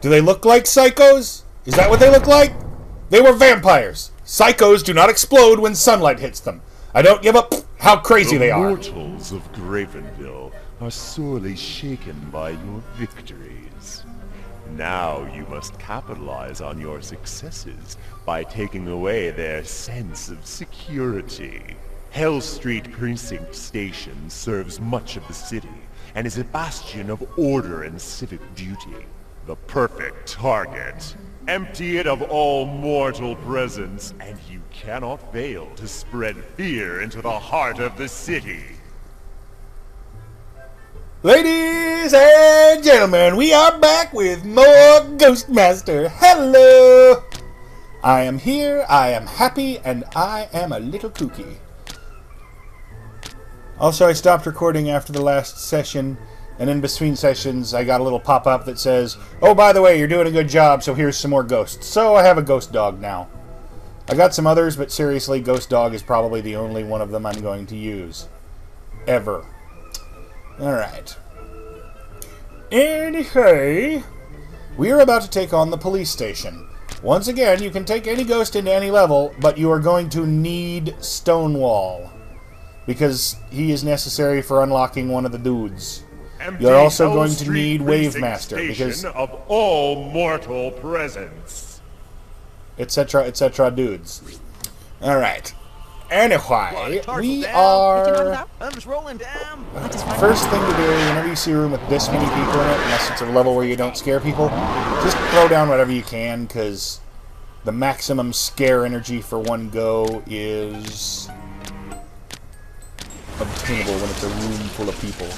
Do they look like psychos? Is that what they look like? They were vampires. Psychos do not explode when sunlight hits them. I don't give up how crazy they are. The mortals of Gravenville are sorely shaken by your victories. Now you must capitalize on your successes by taking away their sense of security. Hell Street Precinct Station serves much of the city and is a bastion of order and civic duty. The perfect target. Empty it of all mortal presence, and you cannot fail to spread fear into the heart of the city. Ladies and gentlemen, we are back with more Ghostmaster. Hello! I am here, I am happy, and I am a little kooky. Also, I stopped recording after the last session, and in between sessions, I got a little pop-up that says, oh, by the way, you're doing a good job, so here's some more ghosts. So I have a ghost dog now. I got some others, but seriously, ghost dog is probably the only one of them I'm going to use. Ever. Alright. Anyway, we are about to take on the police station. Once again, you can take any ghost into any level, but you are going to need Stonewall, because he is necessary for unlocking one of the dudes. You're also going to need Wavemaster, because of all mortal presence, etc. dudes. Alright. Anyway, we are... First thing to do, whenever you see a room with this many people in it, unless it's a level where you don't scare people, just throw down whatever you can, because the maximum scare energy for one go is obtainable when it's a room full of people.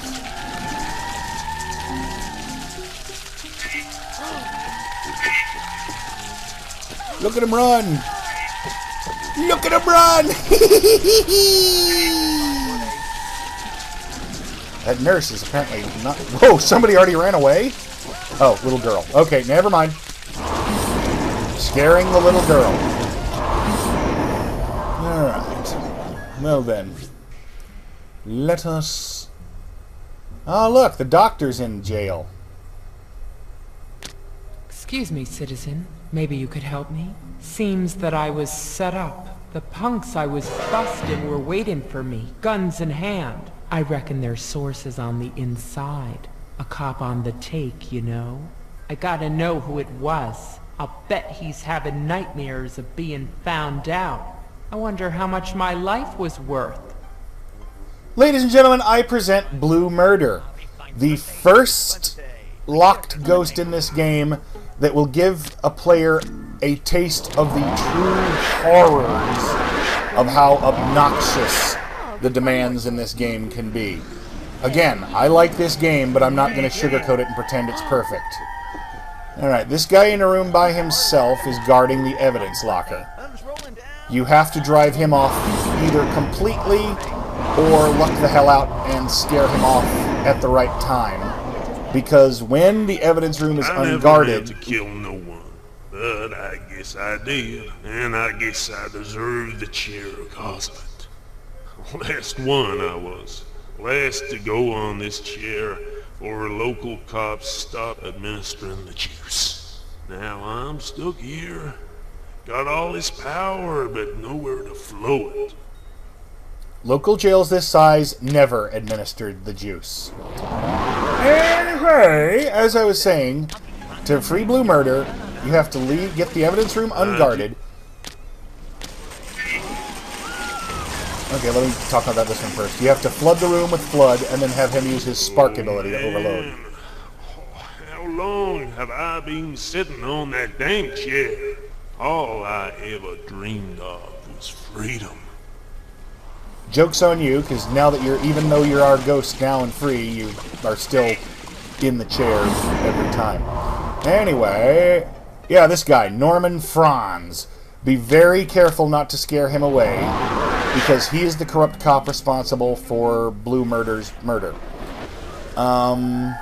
Look at him run! Look at him run! That nurse is apparently not... Whoa, somebody already ran away? Oh, little girl. Okay, never mind. Scaring the little girl. Alright. Well then. Let us... Oh, look, the doctor's in jail. Excuse me, citizen. Maybe you could help me? Seems that I was set up. The punks I was busting were waiting for me, guns in hand. I reckon their source is on the inside. A cop on the take, you know. I gotta know who it was. I'll bet he's having nightmares of being found out. I wonder how much my life was worth. Ladies and gentlemen, I present Blue Murder, the first locked ghost in this game that will give a player a taste of the true horrors of how obnoxious the demands in this game can be. Again, I like this game, but I'm not going to sugarcoat it and pretend it's perfect. Alright, this guy in a room by himself is guarding the evidence locker. You have to drive him off either completely or luck the hell out and scare him off at the right time. Because when the evidence room is unguarded... I never meant to kill no one, but I guess I did, and I guess I deserve the chair because of it. Last one I was. Last to go on this chair, or local cops stopped administering the juice. Now I'm stuck here. Got all this power, but nowhere to flow it. Local jails this size never administered the juice. Anyway, as I was saying, to free Blue Murder, you have to get the evidence room unguarded. Okay, let me talk about this one first. You have to flood the room with flood, and then have him use his spark ability to overload. How long have I been sitting on that damn chair? All I ever dreamed of was freedom. Joke's on you, because now that even though you're our ghost now and free, you are still in the chair every time. Anyway, yeah, this guy, Norman Franz. Be very careful not to scare him away, because he is the corrupt cop responsible for Blue Murder's murder. I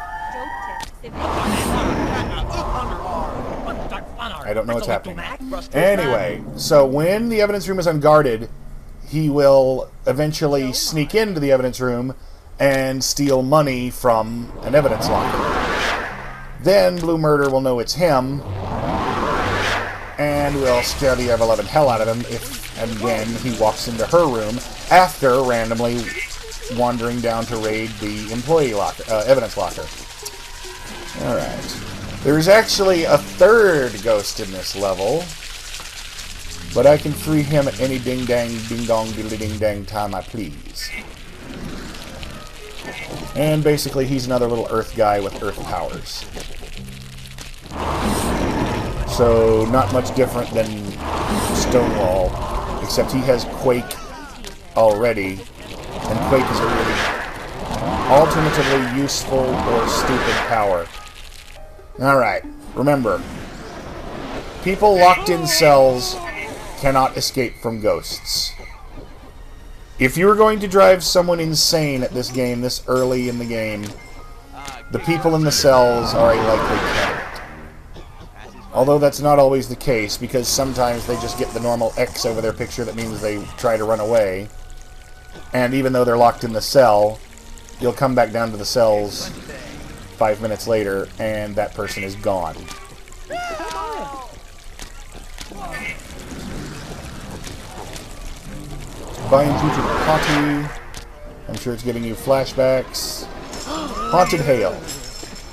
don't know what's happening. Anyway, so when the evidence room is unguarded, he will eventually sneak into the evidence room and steal money from an evidence locker. Then Blue Murder will know it's him, and will scare the ever-loving hell out of him if and when he walks into her room after randomly wandering down to raid the employee locker, evidence locker. Alright. There's actually a third ghost in this level, but I can free him at any ding-dang, ding-dong, diddly-ding-dang time I please. And basically, he's another little Earth guy with Earth powers. So, not much different than Stonewall, except he has Quake already, and Quake is a really alternatively useful or stupid power. Alright, remember, people locked in cells cannot escape from ghosts. If you are going to drive someone insane at this game this early in the game, the people in the cells are a likely candidate. Although that's not always the case, because sometimes they just get the normal X over their picture that means they try to run away. And even though they're locked in the cell, you'll come back down to the cells 5 minutes later, and that person is gone. Binds you to the potty. I'm sure it's giving you flashbacks. Haunted hail.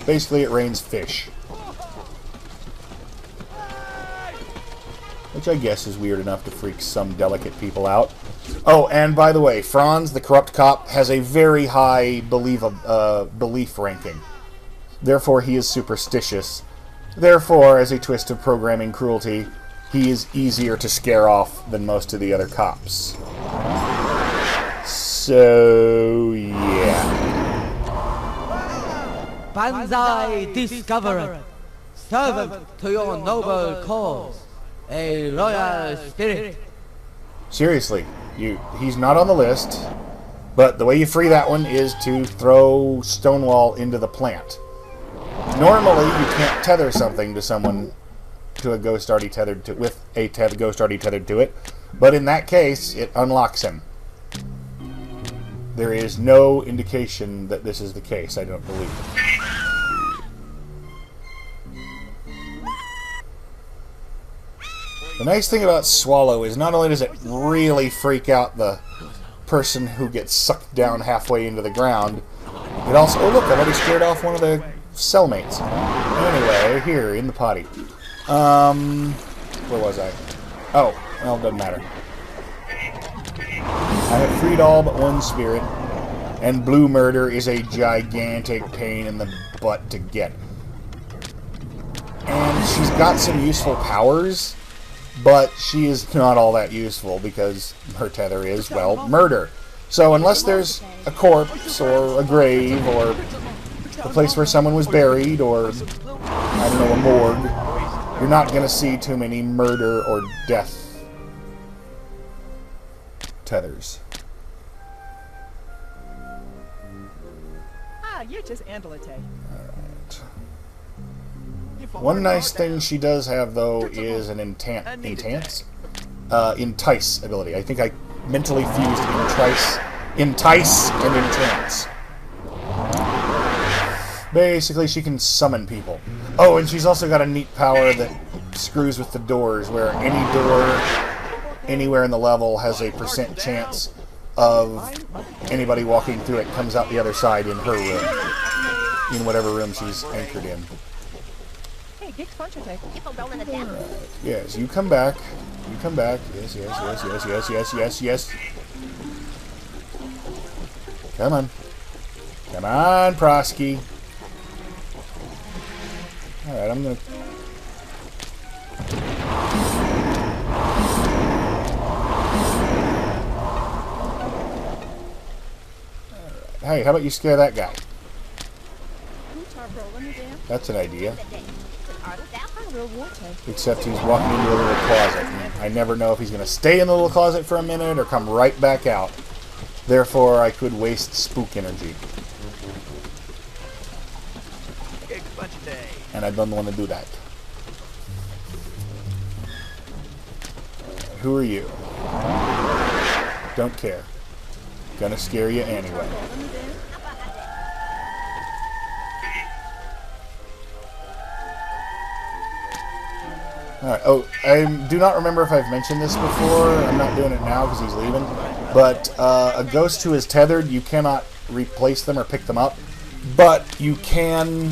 Basically, it rains fish. Which I guess is weird enough to freak some delicate people out. Oh, and by the way, Franz, the corrupt cop, has a very high belief ranking. Therefore, he is superstitious. Therefore, as a twist of programming cruelty, he is easier to scare off than most of the other cops. So, yeah. Banzai Discoverer, servant to your noble cause, a royal spirit. Seriously, he's not on the list, but the way you free that one is to throw Stonewall into the plant. Normally, you can't tether something to someone, to a ghost already tethered to, with a ghost already tethered to it, but in that case, it unlocks him. There is no indication that this is the case, I don't believe. The nice thing about Swallow is not only does it really freak out the person who gets sucked down halfway into the ground, it also... Oh look, I've already scared off one of the cellmates. Anyway, here, in the potty. Where was I? Oh, well, it doesn't matter. I have freed all but one spirit, and Blue Murder is a gigantic pain in the butt to get. And she's got some useful powers, but she is not all that useful because her tether is, well, murder. So unless there's a corpse or a grave or a place where someone was buried or, I don't know, a morgue, you're not going to see too many murder or death tethers. Ah, you're just Andalite. Alright. One nice thing she does have, though, is an entice ability. I think I mentally fused entice and entrance. Basically, she can summon people. Oh, and she's also got a neat power that screws with the doors, where any door anywhere in the level has a % chance of anybody walking through it comes out the other side in her room. In whatever room she's anchored in. Hey, Geek's Punch Attack. Yes, you come back. You come back. Yes, yes, yes, yes, yes, yes, yes, yes. Come on. Come on, Prosky. Alright, I'm gonna... Hey, how about you scare that guy? That's an idea. Except he's walking into a little closet. And I never know if he's going to stay in the little closet for a minute or come right back out. Therefore, I could waste spook energy. And I don't want to do that. Who are you? Don't care. Gonna scare you anyway. Alright, oh, I do not remember if I've mentioned this before. I'm not doing it now because he's leaving. But a ghost who is tethered, you cannot replace them or pick them up. But you can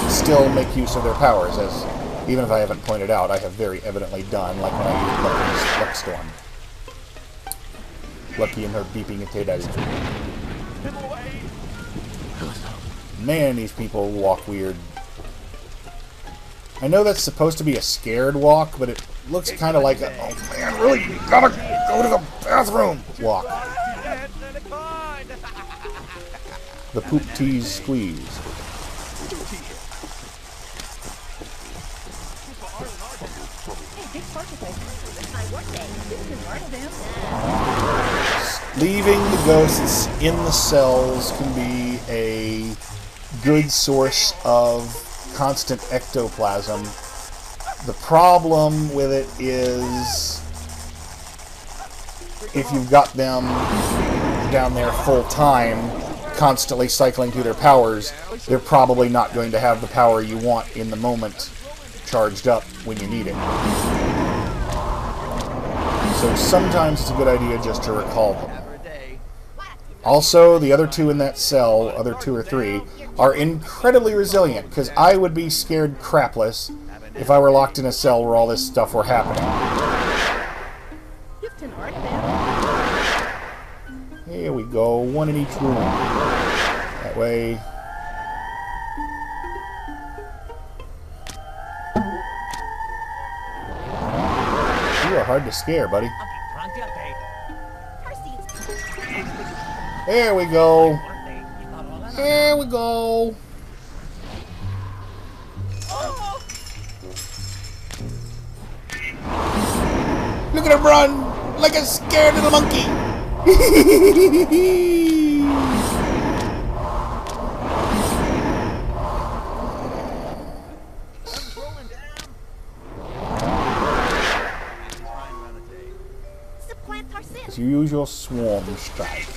still make use of their powers, as even if I haven't pointed out, I have very evidently done, like when I used Lucky's Luck Storm. Lucky and her beeping potatoes. Man, these people walk weird. I know that's supposed to be a scared walk, but it looks kind of like a, oh man, really, you gotta go to the bathroom walk. The poop tease squeeze. Leaving the ghosts in the cells can be a good source of constant ectoplasm. The problem with it is if you've got them down there full time, constantly cycling through their powers, they're probably not going to have the power you want in the moment charged up when you need it. So sometimes it's a good idea just to recall them. Also, the other two in that cell, other two or three, are incredibly resilient, because I would be scared crapless if I were locked in a cell where all this stuff were happening. Here we go, one in each room. That way. You are hard to scare, buddy. There we go. There we go. Look at him run like a scared little monkey. It's your usual swarm strike.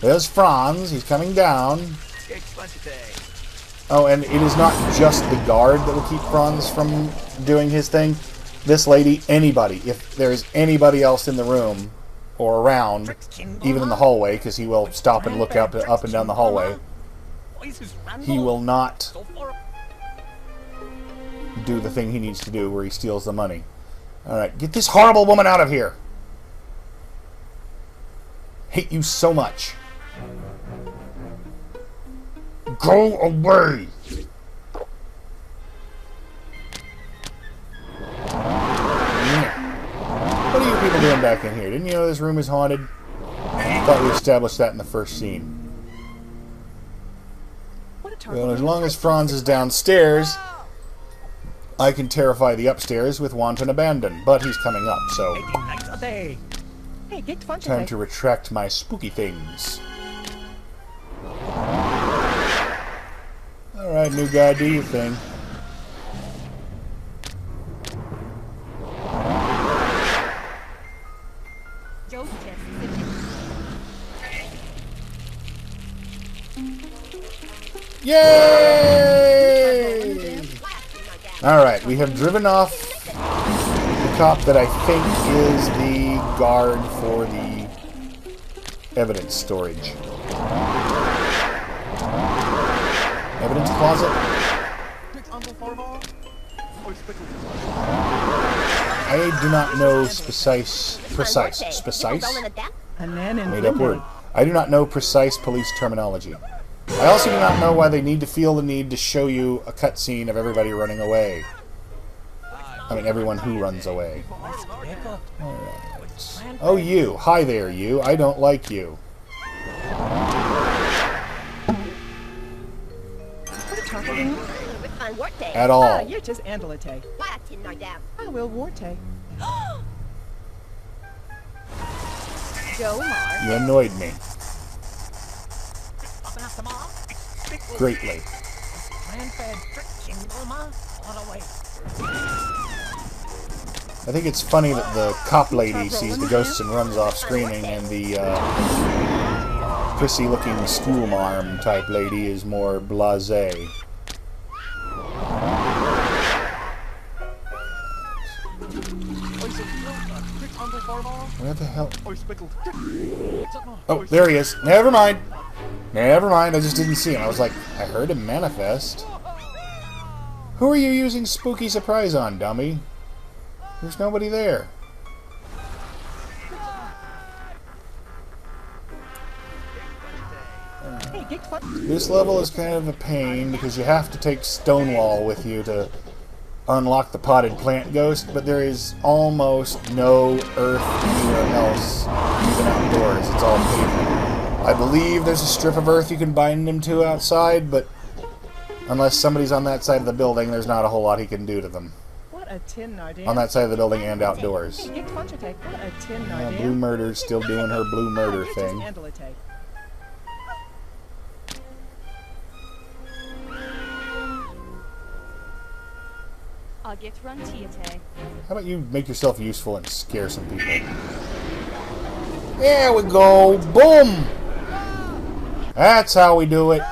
There's Franz. He's coming down. Oh, and it is not just the guard that will keep Franz from doing his thing. This lady, anybody, if there's anybody else in the room or around, even in the hallway, because he will stop and look up and down the hallway, he will not do the thing he needs to do where he steals the money. Alright, get this horrible woman out of here. Hate you so much. Go away! What are you people doing back in here? Didn't you know this room is haunted? I thought we established that in the first scene. Well, as long as Franz is downstairs, I can terrify the upstairs with Wanton Abandon. But he's coming up, so time to retract my spooky things. Alright, new guy, do your thing. Yay! Alright, we have driven off the cop that I think is the guard for the evidence storage. Evidence closet? I do not know precise? Made up word. I do not know precise police terminology. I also do not know why they need to feel the need to show you a cutscene of everybody running away. I mean, everyone who runs away. Alright. Oh, you. Hi there, you. I don't like you. At all. Ah, you're just Andalite. I will Warte. You annoyed me. Greatly. I think it's funny that the cop lady sees the ghosts and runs off screaming, and the prissy-looking schoolmarm type lady is more blasé. Where the hell? Oh, there he is. Never mind. Never mind, I just didn't see him. I was like, I heard him manifest. Who are you using Spooky Surprise on, dummy? There's nobody there. This level is kind of a pain because you have to take Stonewall with you to unlock the potted plant ghost, but there is almost no earth anywhere else, even outdoors. It's all pavement. I believe there's a strip of earth you can bind him to outside, but unless somebody's on that side of the building, there's not a whole lot he can do to them. What a tin idea. On that side of the building and outdoors. What a tin idea. Blue Murder's still doing her Blue Murder thing. I'll get run Tiate. How about you make yourself useful and scare some people? There we go! Boom! That's how we do it.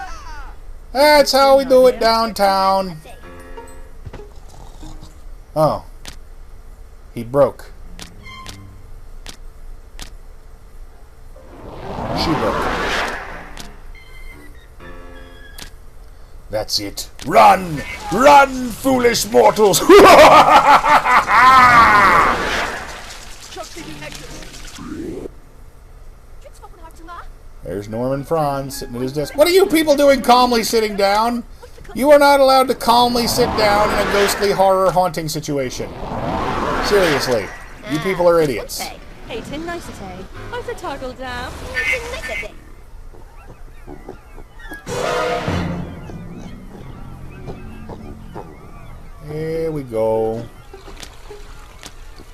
That's how we do it downtown. Oh. He broke. She broke. That's it. Run! Run, foolish mortals! There's Norman Franz sitting at his desk. What are you people doing calmly sitting down? You are not allowed to calmly sit down in a ghostly horror haunting situation. Seriously. You people are idiots. Hey, tin nicety. How's the toggle down? Here we go.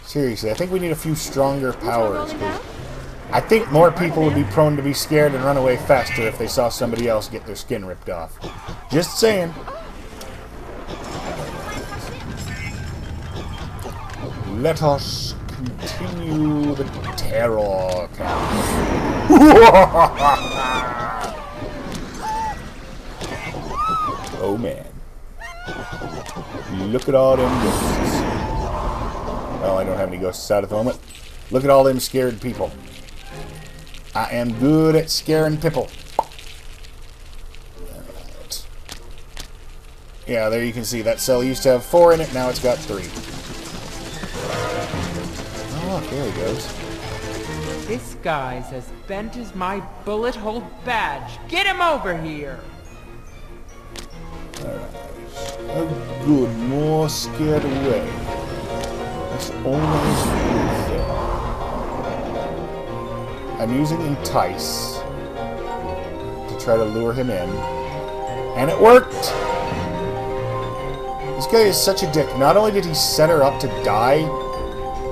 Seriously, I think we need a few stronger powers. I think more people would be prone to be scared and run away faster if they saw somebody else get their skin ripped off. Just saying. Let us continue the terror campaign. Oh man. Look at all them ghosts. Well, I don't have any ghosts out at the moment. Look at all them scared people. I am good at scaring people. Right. Yeah, there you can see that cell used to have 4 in it, now it's got 3. Oh, there he goes. This guy's as bent as my bullet hole badge. Get him over here! Alright. Oh, good. More scared away. That's always good thing. I'm using Entice to try to lure him in. And it worked! This guy is such a dick. Not only did he set her up to die,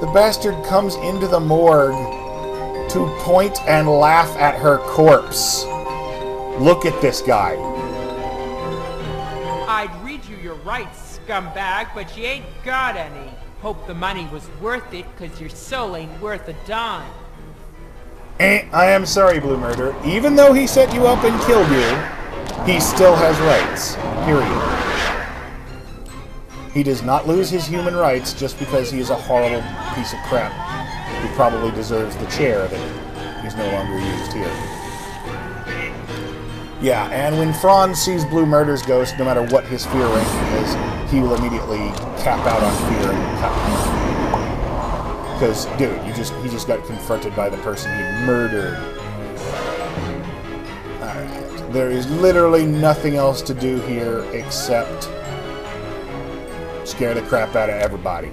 the bastard comes into the morgue to point and laugh at her corpse. Look at this guy. I'd read you your rights, scumbag, but you ain't got any. Hope the money was worth it, 'cause your soul ain't worth a dime. I am sorry, Blue Murder. Even though he set you up and killed you, he still has rights. Period. He does not lose his human rights just because he is a horrible piece of crap who probably deserves the chair that is no longer used here. Yeah, and when Franz sees Blue Murder's ghost, no matter what his fear ranking is, he will immediately cap out on fear and cut. Because, dude, he just got confronted by the person he murdered. Alright, there is literally nothing else to do here except scare the crap out of everybody.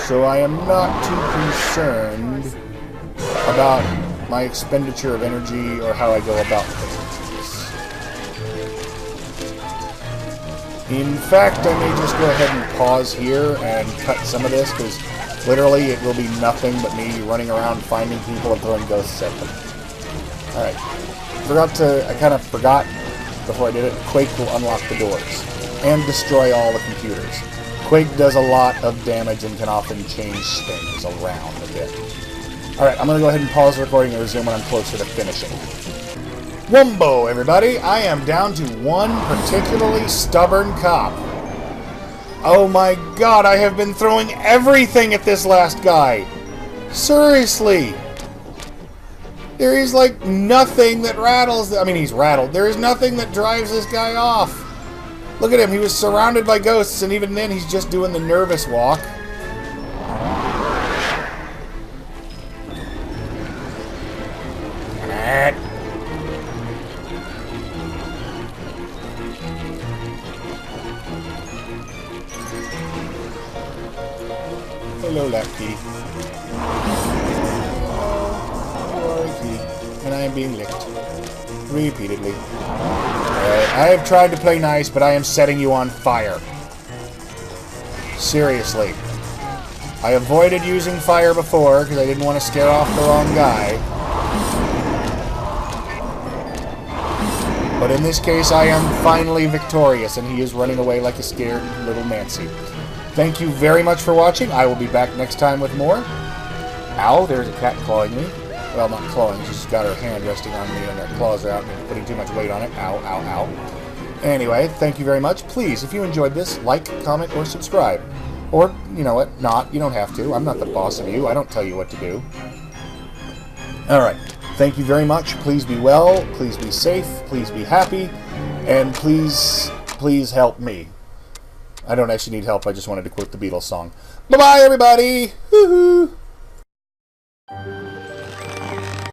So I am not too concerned about my expenditure of energy or how I go about things. In fact, I may just go ahead and pause here and cut some of this, because literally it will be nothing but me running around finding people and throwing ghosts at them. Alright. I kind of forgot before I did it, Quake will unlock the doors and destroy all the computers. Quake does a lot of damage and can often change things around a bit. Alright, I'm going to go ahead and pause the recording and resume when I'm closer to finishing. Wumbo, everybody! I am down to one particularly stubborn cop. Oh my god, I have been throwing everything at this last guy. Seriously. There is like nothing that rattles. I mean, he's rattled. There is nothing that drives this guy off. Look at him. He was surrounded by ghosts, and even then he's just doing the nervous walk. Hello, Lefty. And I am being licked. Repeatedly. I have tried to play nice, but I am setting you on fire. Seriously. I avoided using fire before, because I didn't want to scare off the wrong guy. But in this case, I am finally victorious, and he is running away like a scared little Nancy. Thank you very much for watching. I will be back next time with more. Ow, there's a cat clawing me. Well, not clawing, she's got her hand resting on me and her claws are out and putting too much weight on it. Ow, ow, ow. Anyway, thank you very much. Please, if you enjoyed this, like, comment, or subscribe. Or, you know what, not. You don't have to. I'm not the boss of you. I don't tell you what to do. Alright, thank you very much. Please be well, please be safe, please be happy, and please help me. I don't actually need help, I just wanted to quote the Beatles song. Bye-bye, everybody! Woo-hoo!